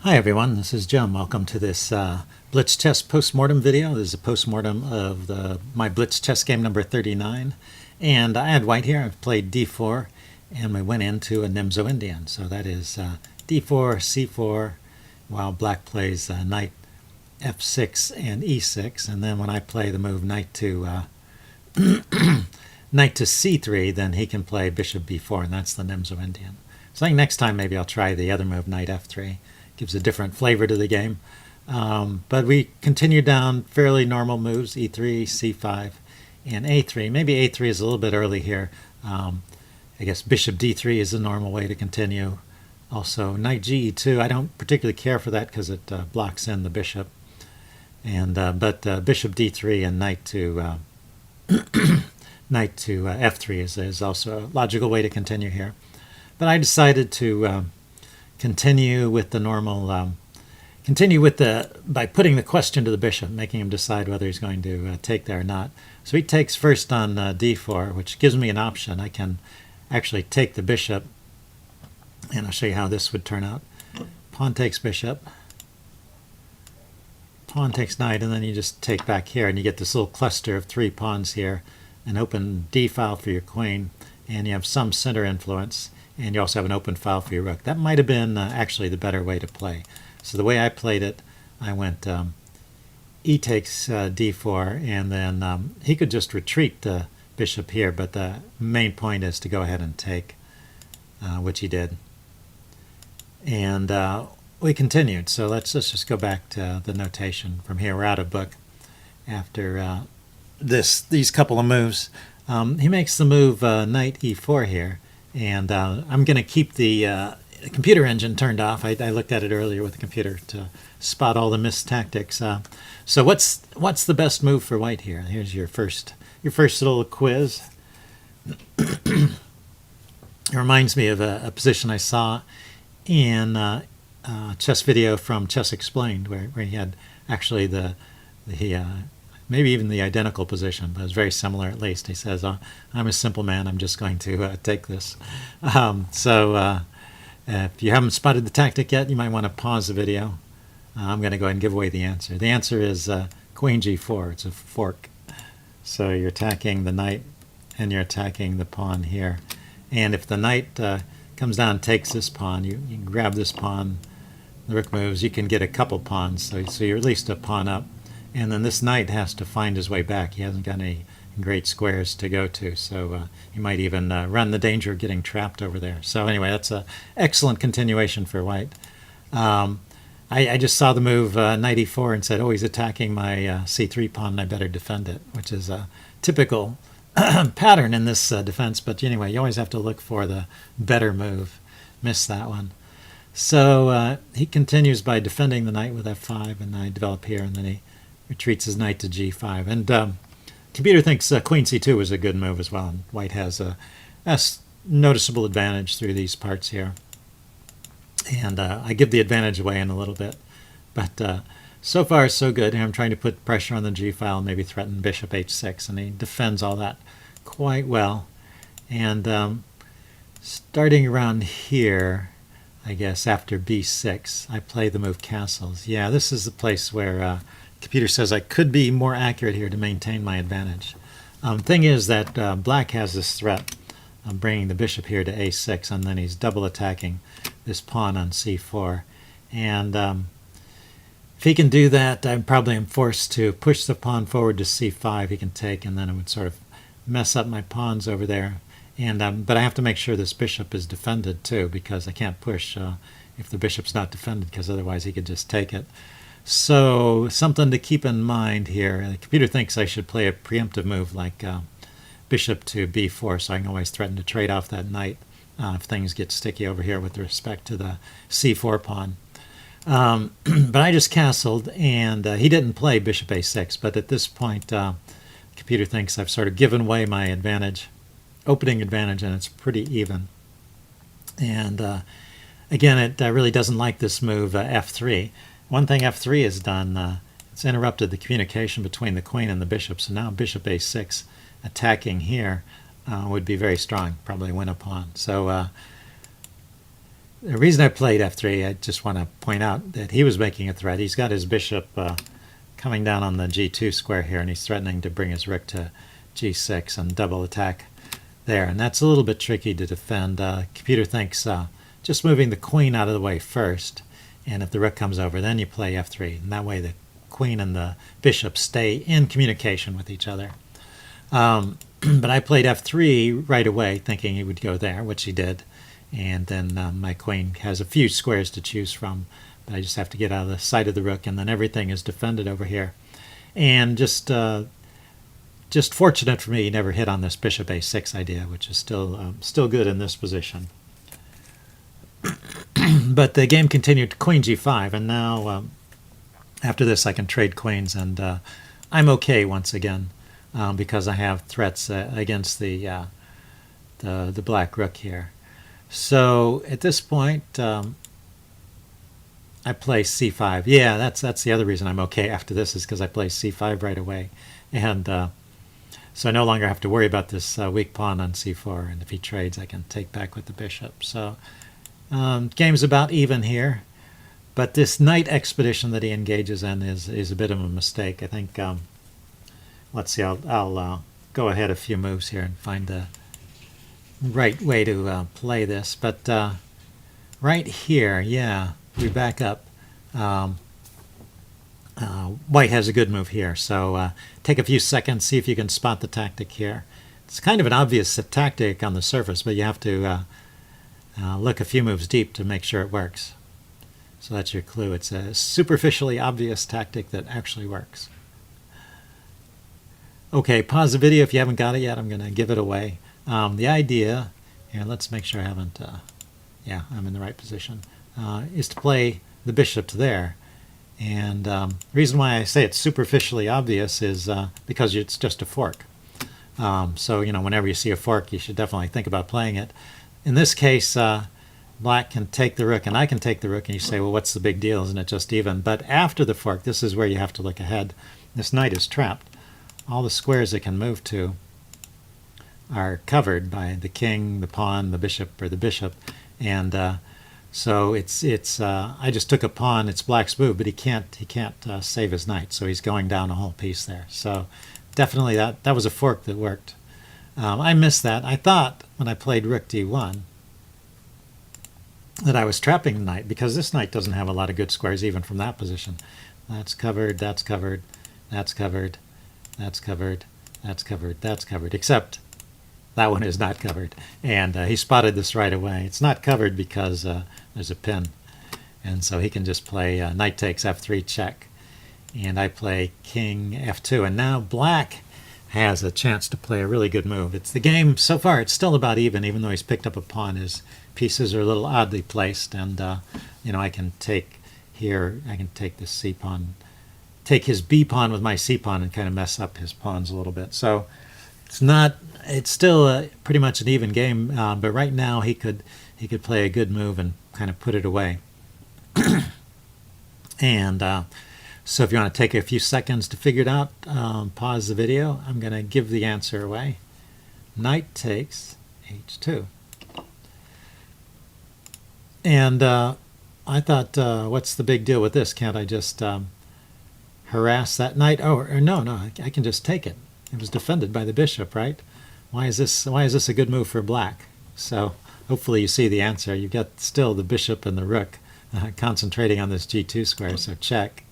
Hi everyone, this is Jim. Welcome to this Blitz chess postmortem video. This is a postmortem of my Blitz chess game number 39. And I had white here. I've played d4 and we went into a Nimzo-Indian. So that is d4, c4, while black plays knight f6 and e6. And then when I play the move knight to knight to c3, then he can play bishop b4, and that's the Nimzo-Indian. So I think next time maybe I'll try the other move, knight f3. Gives a different flavor to the game. But we continue down fairly normal moves, e3, c5, and a3. Maybe a3 is a little bit early here. I guess bishop d3 is the normal way to continue. Also, knight ge2, I don't particularly care for that because it blocks in the bishop. And but bishop d3 and knight to f3 is also a logical way to continue here. But I decided to continue with the normal, by putting the question to the bishop, making him decide whether he's going to take there or not. So he takes first on d4, which gives me an option. I can actually take the bishop, and I'll show you how this would turn out. Pawn takes bishop, pawn takes knight, and then you just take back here, and you get this little cluster of 3 pawns here, an open d file for your queen, and you have some center influence. And you also have an open file for your rook. That might have been actually the better way to play. So the way I played it, I went e takes d4, and then he could just retreat the bishop here, but the main point is to go ahead and take, which he did. And we continued. So let's just go back to the notation from here. We're out of book after these couple of moves. He makes the move knight e4 here. And I'm going to keep the computer engine turned off. I looked at it earlier with the computer to spot all the missed tactics. So what's the best move for white here? Here's your first little quiz. It reminds me of a position I saw in a chess video from Chess Explained, where he had actually maybe even the identical position, but it's very similar at least. He says, I'm a simple man, I'm just going to take this. If you haven't spotted the tactic yet, you might want to pause the video. I'm going to go ahead and give away the answer. The answer is queen g4. It's a fork. So you're attacking the knight and you're attacking the pawn here. And if the knight comes down and takes this pawn, you can grab this pawn, the rook moves, you can get a couple pawns, so you're at least a pawn up. And then this knight has to find his way back. He hasn't got any great squares to go to, so he might even run the danger of getting trapped over there. So anyway, that's an excellent continuation for white. I just saw the move knight e4 and said, oh, he's attacking my c3 pawn, and I better defend it, which is a typical pattern in this defense. But anyway, you always have to look for the better move. Missed that one. So he continues by defending the knight with f5, and I develop here, and then he retreats his knight to g5. And computer thinks queen c2 was a good move as well. And white has a noticeable advantage through these parts here. And I give the advantage away in a little bit. But so far, so good. And I'm trying to put pressure on the g file, maybe threaten bishop h6. And he defends all that quite well. And starting around here, I guess after b6, I play the move castles. Yeah, this is the place where computer says I could be more accurate here to maintain my advantage. Thing is that black has this threat of bringing the bishop here to a6, and then he's double attacking this pawn on c4. And if he can do that, I probably am forced to push the pawn forward to c5. He can take, and then it would sort of mess up my pawns over there. And but I have to make sure this bishop is defended too, because I can't push if the bishop's not defended, because otherwise he could just take it. So something to keep in mind here. The computer thinks I should play a preemptive move like bishop to b4, so I can always threaten to trade off that knight if things get sticky over here with respect to the c4 pawn. But I just castled, and he didn't play bishop a6, but at this point the computer thinks I've sort of given away my advantage, opening advantage, and it's pretty even. And again, it really doesn't like this move f3. One thing f3 has done, it's interrupted the communication between the queen and the bishop. So now bishop a6 attacking here would be very strong, probably win a pawn. So the reason I played f3, I just want to point out that he was making a threat. He's got his bishop coming down on the g2 square here, and he's threatening to bring his rook to g6 and double attack there. And that's a little bit tricky to defend. Computer thinks just moving the queen out of the way first, and if the rook comes over, then you play f3. And that way the queen and the bishop stay in communication with each other. But I played f3 right away, thinking he would go there, which he did. And then my queen has a few squares to choose from, but I just have to get out of the sight of the rook, and then everything is defended over here. And just fortunate for me, he never hit on this bishop a6 idea, which is still good in this position. But the game continued to queen g5, and now after this I can trade queens, and I'm okay once again because I have threats against the black rook here. So at this point, I play c5. Yeah, that's the other reason I'm okay after this, is because I play c5 right away, and so I no longer have to worry about this weak pawn on c4. And if he trades, I can take back with the bishop. So game's about even here, but this knight expedition that he engages in is a bit of a mistake. I think. Let's see. I'll go ahead a few moves here and find the right way to play this, but right here, yeah, we back up. White has a good move here, so take a few seconds, see if you can spot the tactic here. It's kind of an obvious tactic on the surface, but you have to look a few moves deep to make sure it works. So that's your clue. It's a superficially obvious tactic that actually works. Okay, pause the video if you haven't got it yet. I'm going to give it away. The idea, here, let's make sure I haven't, yeah, I'm in the right position, is to play the bishop to there. And the reason why I say it's superficially obvious is because it's just a fork. So, you know, whenever you see a fork, you should definitely think about playing it. In this case, black can take the rook and I can take the rook, and you say, well, what's the big deal? Isn't it just even? But after the fork, this is where you have to look ahead. This knight is trapped. All the squares it can move to are covered by the king, the pawn, the bishop, or the bishop, and so it's I just took a pawn. It's black's move, but he can't save his knight, so he's going down a whole piece there. So definitely that was a fork that worked. I missed that. I thought when I played rook d1 that I was trapping the knight, because this knight doesn't have a lot of good squares even from that position. That's covered. That's covered. That's covered. That's covered. That's covered. That's covered. Except that one is not covered, and he spotted this right away. It's not covered because there's a pin, and so he can just play knight takes f3 check, and I play king f2, and now black has a chance to play a really good move. It's the game so far. It's still about even though he's picked up a pawn. His pieces are a little oddly placed, and you know, I can take here. I can take this c pawn, take his b pawn with my c pawn, and kind of mess up his pawns a little bit. So it's still pretty much an even game, but right now he could play a good move and kind of put it away. And so if you want to take a few seconds to figure it out, pause the video. I'm going to give the answer away. Knight takes h2. And I thought, what's the big deal with this? Can't I just harass that knight? Oh, or no, I can just take it. It was defended by the bishop, right? Why is this a good move for black? So hopefully you see the answer. You get still the bishop and the rook concentrating on this g2 square, so check.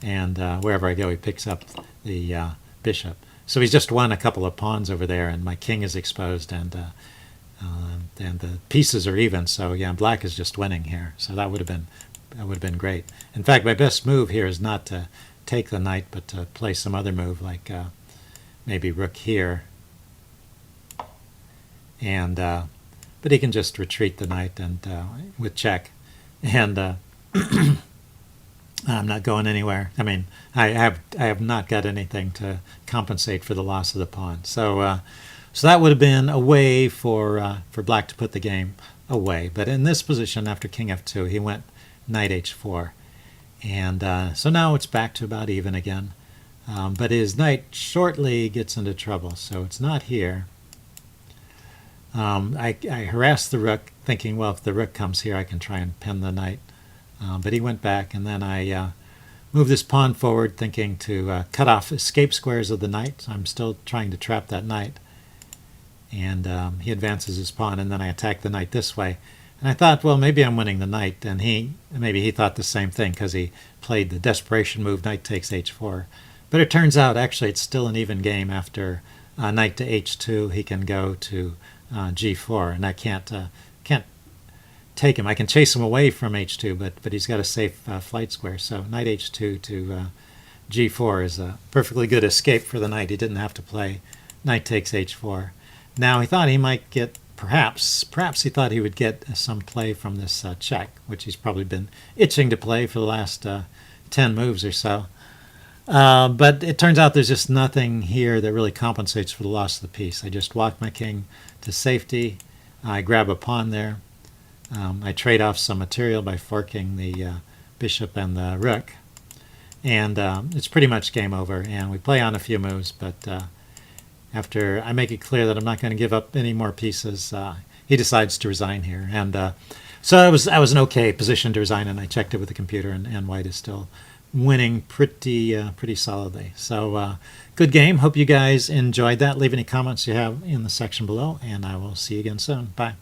And wherever I go, he picks up the bishop. So he's just won a couple of pawns over there, and my king is exposed, and the pieces are even. So yeah, black is just winning here. So that would have been great. In fact, my best move here is not to take the knight, but to play some other move like maybe rook here, and but he can just retreat the knight and with check, and I'm not going anywhere. I mean, I have not got anything to compensate for the loss of the pawn. So so that would have been a way for black to put the game away. But in this position, after king f2, he went knight h4, and so now it's back to about even again. But his knight shortly gets into trouble, so it's not here. I harassed the rook, thinking, well, if the rook comes here, I can try and pin the knight. But he went back, and then I moved this pawn forward, thinking to cut off escape squares of the knight. So I'm still trying to trap that knight. And he advances his pawn, and then I attack the knight this way. And I thought, well, maybe I'm winning the knight, and maybe he thought the same thing because he played the desperation move, knight takes h4. But it turns out, actually, it's still an even game. After knight to h2, he can go to g4, and I can't take him. I can chase him away from h2, but he's got a safe flight square. So knight h2 to g4 is a perfectly good escape for the knight. He didn't have to play knight takes h4. Now he thought he might get, perhaps he thought he would get some play from this check, which he's probably been itching to play for the last 10 moves or so. But it turns out there's just nothing here that really compensates for the loss of the piece. I just walk my king to safety. I grab a pawn there. I trade off some material by forking the bishop and the rook. And it's pretty much game over. And we play on a few moves, but after I make it clear that I'm not going to give up any more pieces, he decides to resign here. And so I was an okay position to resign, and I checked it with the computer, and white is still winning pretty solidly. So good game. Hope you guys enjoyed that. Leave any comments you have in the section below, and I will see you again soon. Bye.